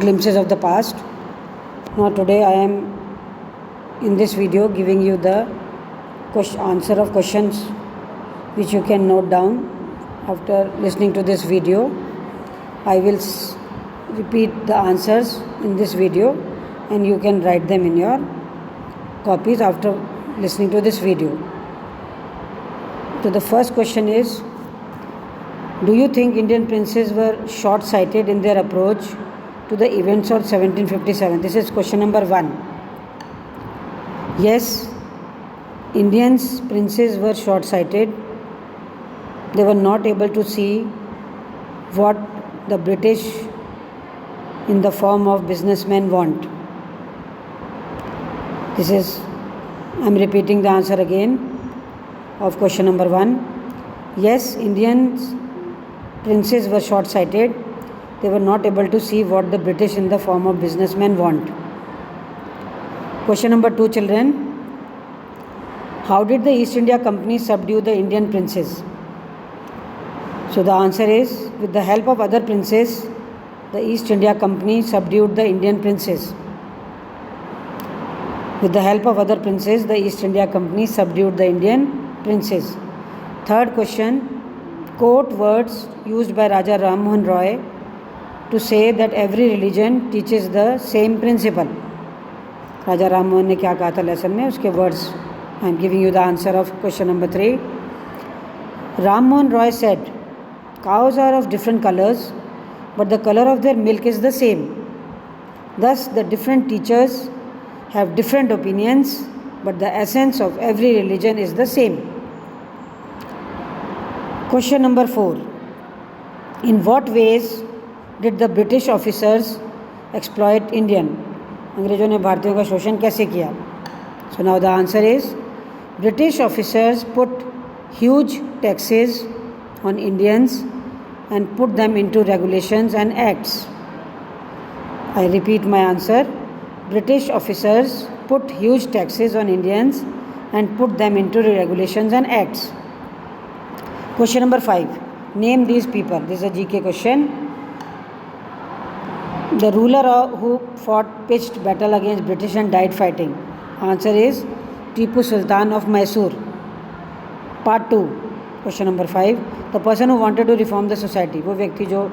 glimpses of the past. Now today I am in this video giving you the answer of questions which you can note down after listening to this video. I will repeat the answers in this video and you can write them in your copies after listening to this video. So the first question is, do you think Indian princes were short-sighted in their approach to the events of 1757? This is question number 1. Yes, Indian princes were short-sighted. They were not able to see what the British in the form of businessmen want. I am repeating the answer again of question number 1. Yes, Indian princes were short-sighted. They were not able to see what the British in the form of businessmen want. Question number 2, children. How did the East India Company subdue the Indian princes? So the answer is, with the help of other princes, the East India Company subdued the Indian princes. With the help of other princes, the East India Company subdued the Indian princes. Third question. Quote words used by Raja Ram Mohan Roy to say that every religion teaches the same principle. Raja Ram Mohan ने क्या कहा था lesson में, उसके words. I am giving you the answer of question number 3. Ram Mohan Roy said, cows are of different colors, but the color of their milk is the same. Thus, the different teachers have different opinions, but the essence of every religion is the same. Question number 4. In what ways did the British officers exploit Indian? अंग्रेजों ने भारतीयों का शोषण कैसे किया? So now the answer is, British officers put huge taxes on Indians and put them into regulations and acts. I repeat my answer. British officers put huge taxes on Indians and put them into regulations and acts. Question number 5. Name these people. This is a GK question. The ruler who pitched battle against British and died fighting. Answer is Tipu Sultan of Mysore. Part 2. Question number 5. The person who wanted to reform the society. वो व्यक्ति जो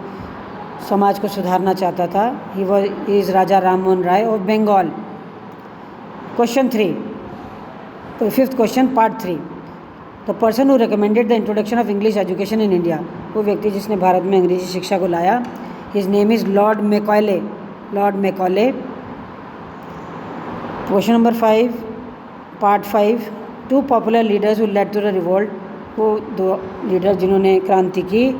समाज को सुधारना चाहता था. He is Raja Ram Mohan Roy of Bengal. Question 3. Fifth question, part 3. The person who recommended the introduction of English education in India. वो व्यक्ति जिसने भारत में अंग्रेजी शिक्षा को लाया. His name is Lord Macaulay. Lord Macaulay. Question number 5, part 5. Two popular leaders who led to the revolt. वो दो लीडर जिन्होंने क्रांति की.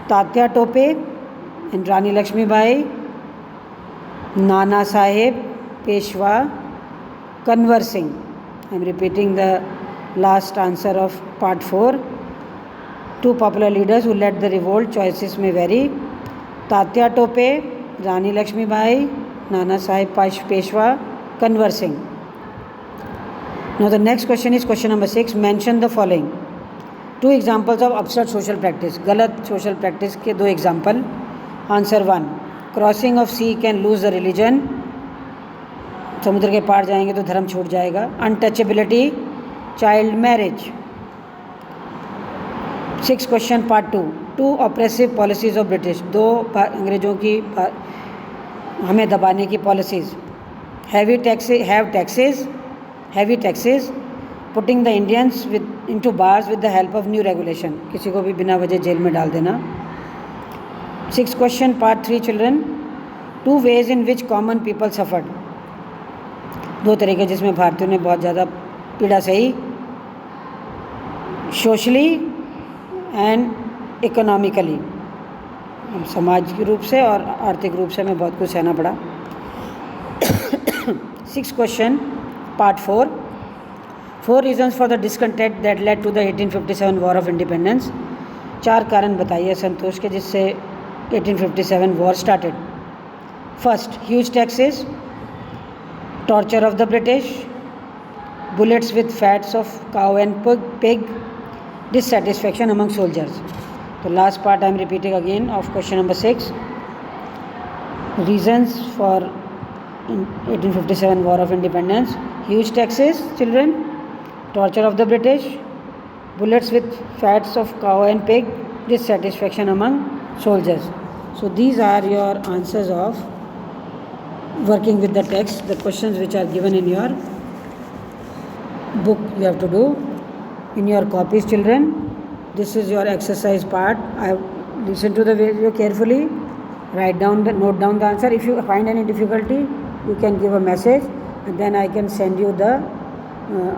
Tatya Tope and Rani Lakshmibai. Nana Saheb Peshwa. Kanwar Singh. I am repeating the last answer of part 4. Two popular leaders who led the revolt. Choices may vary. Tatya Tope, Rani Lakshmibai, Nana Saheb Peshwa, Kanwar Singh. Now the next question is question number 6. Mention the following. Two examples of absurd social practice. गलत social practice के 2 example. Answer 1. Crossing of sea can lose the religion. समुद्र के पार जाएंगे तो धर्म छूट जाएगा. Untouchability. Child marriage. 6 question part 2. Two oppressive policies of British. 2 अंग्रेजों की हमें दबाने की policies. Heavy taxes, putting the Indians into bars with the help of new regulation. किसी को भी बिना वजह जेल में डाल देना. 6 question part 3 children. 2 ways in which common people suffered. 2 तरीके जिसमें भारतीयों ने बहुत ज़्यादा पीड़ा सही. Socially and economically. सामाजिक रूप से और आर्थिक रूप से हमें बहुत कुछ सहना पड़ा. 6 question part 4. 4 reasons for the discontent that led to the 1857 War of Independence. 4 कारण बताइए संतोष के जिससे 1857 war started. First, huge taxes, torture of the British, bullets with fats of cow and pig, dissatisfaction among soldiers. The last part I am repeating again of question number 6. reasons for 1857 War of Independence. Huge taxes, children, torture of the British, bullets with fats of cow and pig, dissatisfaction among soldiers. So these are your answers of working with the text, the questions which are given in your book you have to do in your copies, children. This is your exercise part. I listen to the video carefully, note down the answer. If you find any difficulty, you can give a message, and then I can send you the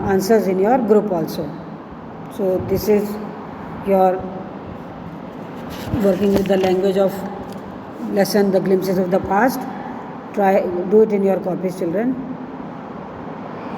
answers in your group also. So this is your working with the language of lesson, the glimpses of the past. Do it in your copies, children.